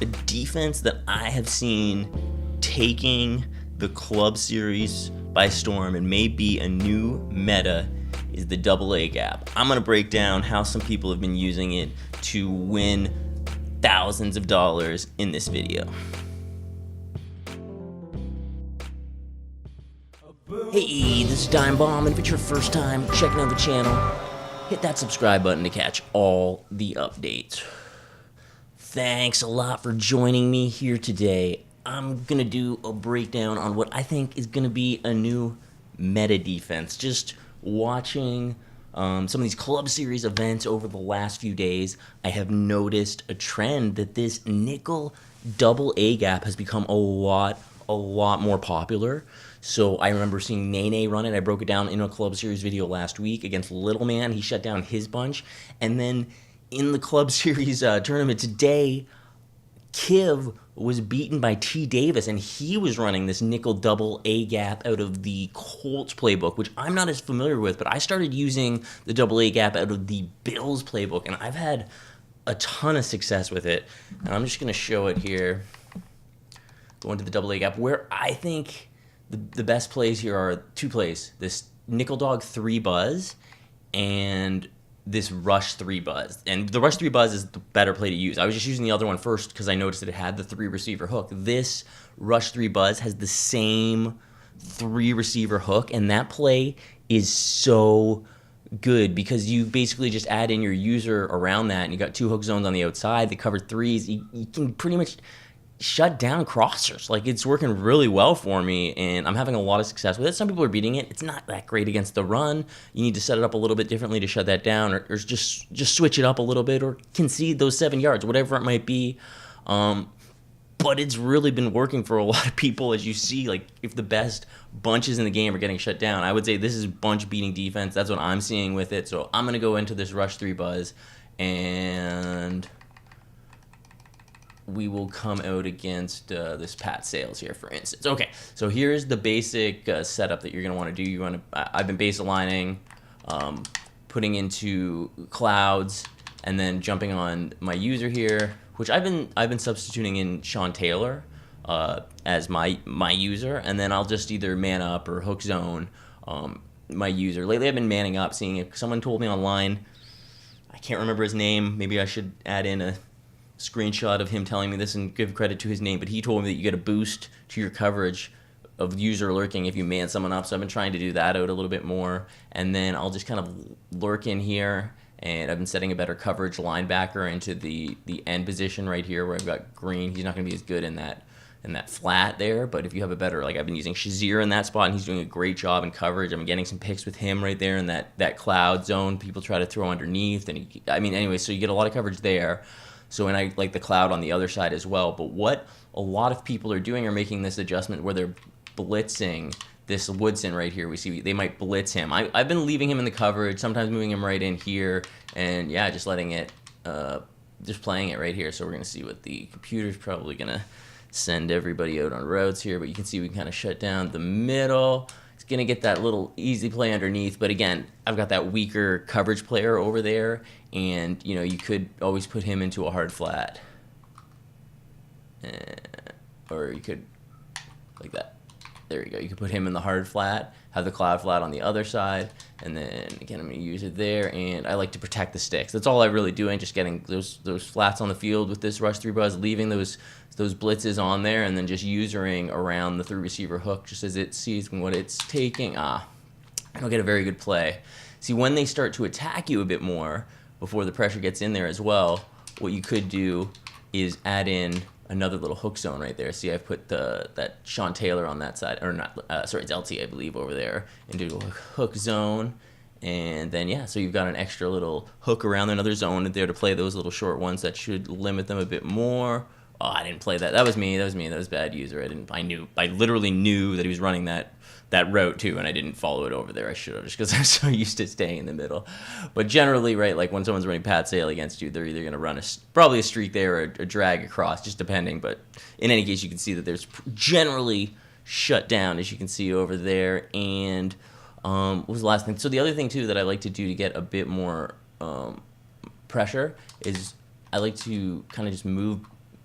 a defense that I have seen taking the club series by storm and may be a new meta is the double A gap. I'm going to break down how some people have been using it to win thousands of dollars in this video. Hey, this is Dime Bomb, and if it's your first time checking out the channel, hit that subscribe button to catch all the updates. Thanks a lot for joining me here today. I'm going to do a breakdown on what I think is going to be a new meta defense. Just watching some of these club series events over the last few days, I have noticed a trend that this nickel double A gap has become a lot more popular. So I remember seeing Nene run it. I broke it down in a club series video last week against Little Man. He shut down his bunch. And then in the club series tournament today, Kiv was beaten by Tdavis, and he was running this nickel double A gap out of the Colts playbook, which I'm not as familiar with, but I started using the double A gap out of the Bills playbook, and I've had a ton of success with it. And I'm just going to show it here. Go into the double A gap, where I think the best plays here are two plays. This Nickel Dog 3 Buzz and this Rush 3 Buzz. And the Rush 3 Buzz is the better play to use. I was just using the other one first because I noticed that it had the 3 receiver hook. This Rush 3 Buzz has the same 3 receiver hook, and that play is so good because you basically just add in your user around that, and you got 2 hook zones on the outside, the covered 3s. You can pretty much shut down crossers. Like, it's working really well for me, and I'm having a lot of success with it. Some people are beating it. It's not that great against the run. You need to set it up a little bit differently to shut that down, or just switch it up a little bit, or concede those 7 yards, whatever it might be. But it's really been working for a lot of people, as you see. Like, if the best bunches in the game are getting shut down, I would say this is bunch beating defense. That's what I'm seeing with it. So I'm going to go into this Rush 3 Buzz, and we will come out against this Pat Sales here, for instance. Okay, so here's the basic setup that you're going to want to do. I've been base aligning, putting into clouds, and then jumping on my user here, which I've been substituting in Sean Taylor as my user, and then I'll just either man up or hook zone my user. Lately, I've been manning up, seeing if someone told me online. I can't remember his name. Maybe I should add in a screenshot of him telling me this and give credit to his name, but he told me that you get a boost to your coverage of user lurking if you man someone up. So I've been trying to do that out a little bit more, and then I'll just kind of lurk in here, and I've been setting a better coverage linebacker into the end position right here where I've got Green. He's not going to be as good in that flat there, but if you have a better, like, I've been using Shazier in that spot, and he's doing a great job in coverage. I'm getting some picks with him right there in that cloud zone. People try to throw underneath, and anyway, so you get a lot of coverage there. So, and I like the cloud on the other side as well. But what a lot of people are doing are making this adjustment where they're blitzing this Woodson right here. We see they might blitz him. I've been leaving him in the coverage, sometimes moving him right in here, and yeah, just letting it, just playing it right here. So we're going to see what the computer's probably going to send everybody out on routes here. But you can see we can kind of shut down the middle. It's going to get that little easy play underneath. But again, I've got that weaker coverage player over there. And, you know, you could always put him into a hard flat. Or you could, like that. There you go. You could put him in the hard flat, have the cloud flat on the other side, and then, again, I'm going to use it there. And I like to protect the sticks. That's all I'm really doing, just getting those flats on the field with this Rush 3 Buzz, leaving those blitzes on there, and then just usering around the 3 receiver hook just as it sees what it's taking. I don't get a very good play. See, when they start to attack you a bit more, before the pressure gets in there as well, what you could do is add in another little hook zone right there. See, I've put that Sean Taylor on that side, or not, sorry, it's LT, I believe, over there, into a hook zone. And then, yeah, so you've got an extra little hook around another zone there to play those little short ones that should limit them a bit more. Oh, I didn't play that. That was me. That was bad user. I literally knew that he was running that route too, and I didn't follow it over there. I should have, just because I'm so used to staying in the middle. But generally, right, like when someone's running Pat Sale against you, they're either going to run probably a streak there or a drag across, just depending. But in any case, you can see that there's generally shut down, as you can see over there. And what was the last thing? So the other thing too that I like to do to get a bit more pressure is I like to kind of just move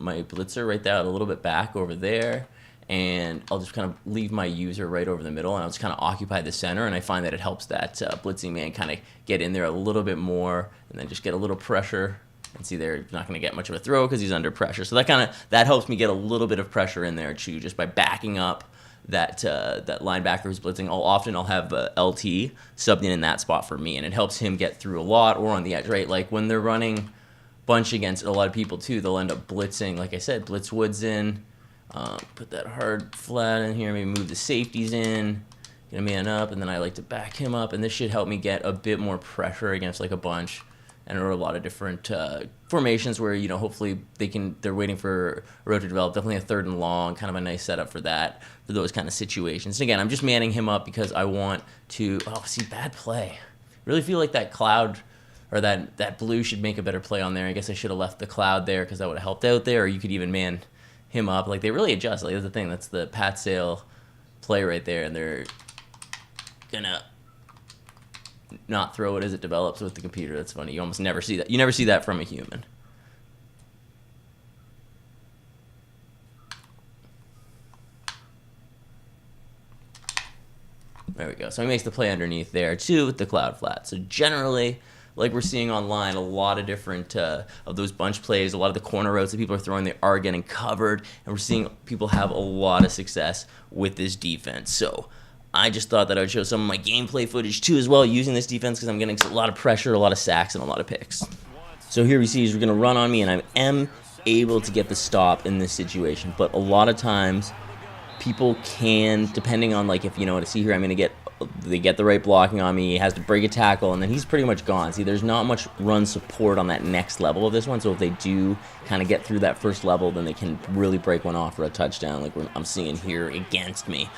my blitzer right there a little bit back over there, and I'll just kind of leave my user right over the middle, and I'll just kind of occupy the center, and I find that it helps that blitzing man kind of get in there a little bit more, and then just get a little pressure. And see, they're not going to get much of a throw because he's under pressure. So that helps me get a little bit of pressure in there too, just by backing up that linebacker who's blitzing. I'll have LT subbed in that spot for me, and it helps him get through a lot or on the edge, right? Like when they're running bunch against a lot of people too, they'll end up blitzing. Like I said, blitz Woods in, put that hard flat in here, maybe move the safeties in, get a man up, and then I like to back him up, and this should help me get a bit more pressure against like a bunch. And there are a lot of different formations where, you know, hopefully they're waiting for a road to develop. Definitely a 3rd and long, kind of a nice setup for that, for those kind of situations. And again, I'm just manning him up because I want to, bad play. Really feel like that cloud or that blue should make a better play on there. I guess I should have left the cloud there because that would have helped out there, or you could even man him up. Like, they really adjust. Like, that's the thing. That's the Pat Sale play right there, and they're going to not throw it as it develops with the computer. That's funny. You almost never see that. You never see that from a human. There we go. So he makes the play underneath there too with the cloud flat. So generally, like we're seeing online, a lot of different of those bunch plays, a lot of the corner routes that people are throwing, they are getting covered, and we're seeing people have a lot of success with this defense. So I just thought that I would show some of my gameplay footage too as well using this defense because I'm getting a lot of pressure, a lot of sacks, and a lot of picks. So here we see he's going to run on me, and I am able to get the stop in this situation. But a lot of times people can, depending on, like, if you know what to see here, they get the right blocking on me, he has to break a tackle, and then he's pretty much gone. See, there's not much run support on that next level of this one, so if they do kind of get through that first level, then they can really break one off for a touchdown like I'm seeing here against me.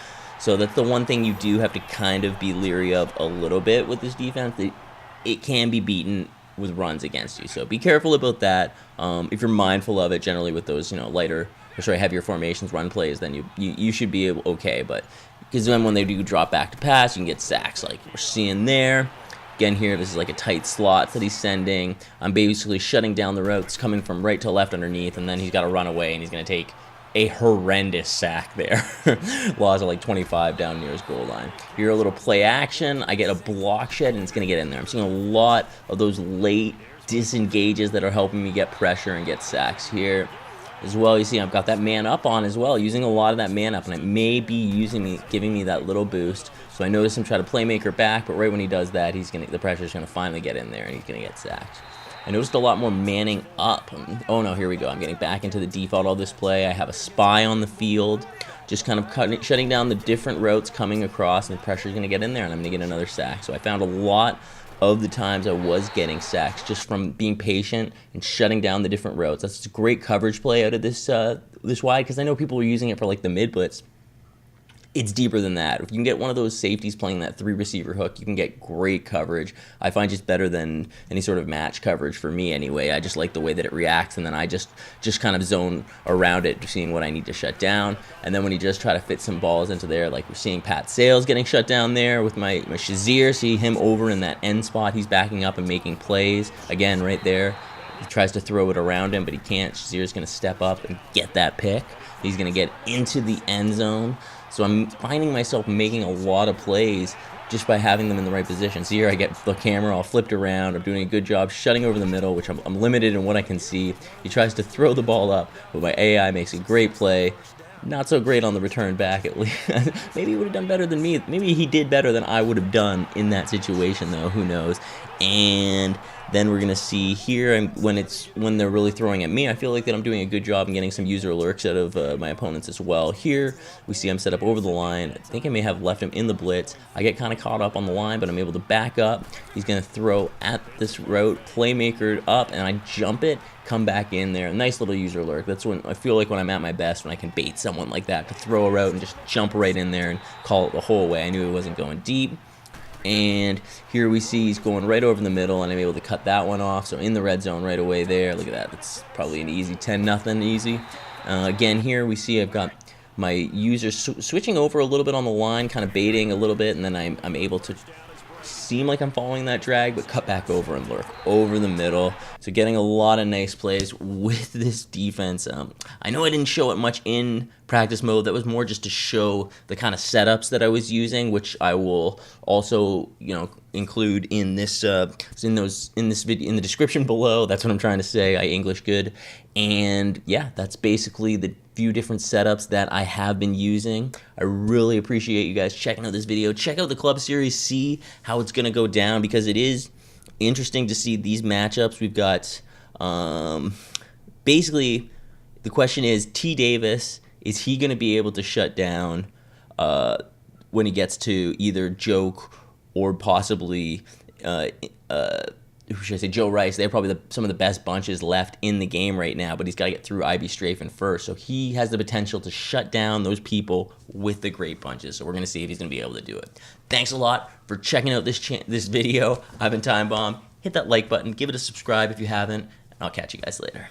So that's the one thing you do have to kind of be leery of a little bit with this defense. It can be beaten with runs against you, so be careful about that. If you're mindful of it, generally with those, you know, heavier formations, run plays, then you should be okay. But because then when they do drop back to pass, you can get sacks like we're seeing there. Again, here, this is like a tight slot that he's sending. I'm basically shutting down the routes coming from right to left underneath, and then he's got to run away, and he's going to take a horrendous sack there. Loss of like 25 down near his goal line. Here, a little play action. I get a block shed, and it's going to get in there. I'm seeing a lot of those late disengages that are helping me get pressure and get sacks here as well. You see, I've got that man up on as well, using a lot of that man up, and it may be giving me that little boost. So I notice him try to playmaker back, but right when he does that, the pressure's going to finally get in there, and he's going to get sacked. I noticed a lot more manning up. Oh no, here we go. I'm getting back into the default of this play. I have a spy on the field, just kind of shutting down the different routes coming across, and the pressure's going to get in there, and I'm going to get another sack. So I found a lot of the times I was getting sacks just from being patient and shutting down the different routes. That's a great coverage play out of this wide, because I know people were using it for like the mid blitz. It's deeper than that. If you can get one of those safeties playing that 3-receiver hook, you can get great coverage. I find just better than any sort of match coverage for me anyway. I just like the way that it reacts, and then I just kind of zone around it, seeing what I need to shut down. And then when you just try to fit some balls into there, like we're seeing Pat Sales getting shut down there with my Shazier. See him over in that end spot. He's backing up and making plays. Again, right there. He tries to throw it around him, but he can't. Shazier's going to step up and get that pick. He's going to get into the end zone. So I'm finding myself making a lot of plays just by having them in the right position. So here I get the camera all flipped around. I'm doing a good job shutting over the middle, which I'm limited in what I can see. He tries to throw the ball up, but my AI makes a great play. Not so great on the return back, at least. Maybe he would have done better than me. Maybe he did better than I would have done in that situation, though. Who knows? And then we're going to see here, when they're really throwing at me, I feel like that I'm doing a good job in getting some user alerts out of my opponents as well. Here, we see I'm set up over the line. I think I may have left him in the blitz. I get kind of caught up on the line, but I'm able to back up. He's going to throw at this route, playmaker up, and I jump it, come back in there. Nice little user alert. That's when I feel like when I'm at my best, when I can bait someone like that to throw a route and just jump right in there and call it the whole way. I knew it wasn't going deep. And here we see he's going right over the middle, and I'm able to cut that one off. So in the red zone right away there. Look at that. That's probably an easy 10-0 easy. Again, here we see I've got my user switching over a little bit on the line, kind of baiting a little bit, and then I'm able to seem like I'm following that drag, but cut back over and lurk over the middle. So getting a lot of nice plays with this defense. I know I didn't show it much in practice mode. That was more just to show the kind of setups that I was using, which I will also, include in this in this video in the description below. That's what I'm trying to say. I English good. And yeah, that's basically the few different setups that I have been using. I really appreciate you guys checking out this video. Check out the club series, see how it's going to go down, because it is interesting to see these matchups. We've got basically the question is, Tdavis, is he going to be able to shut down when he gets to either Joke or possibly who should I say, Joe Rice? They're probably some of the best bunches left in the game right now, but he's got to get through IB Strafen first. So he has the potential to shut down those people with the great bunches. So we're going to see if he's going to be able to do it. Thanks a lot for checking out this video. I've been Time Bomb. Hit that like button. Give it a subscribe if you haven't. And I'll catch you guys later.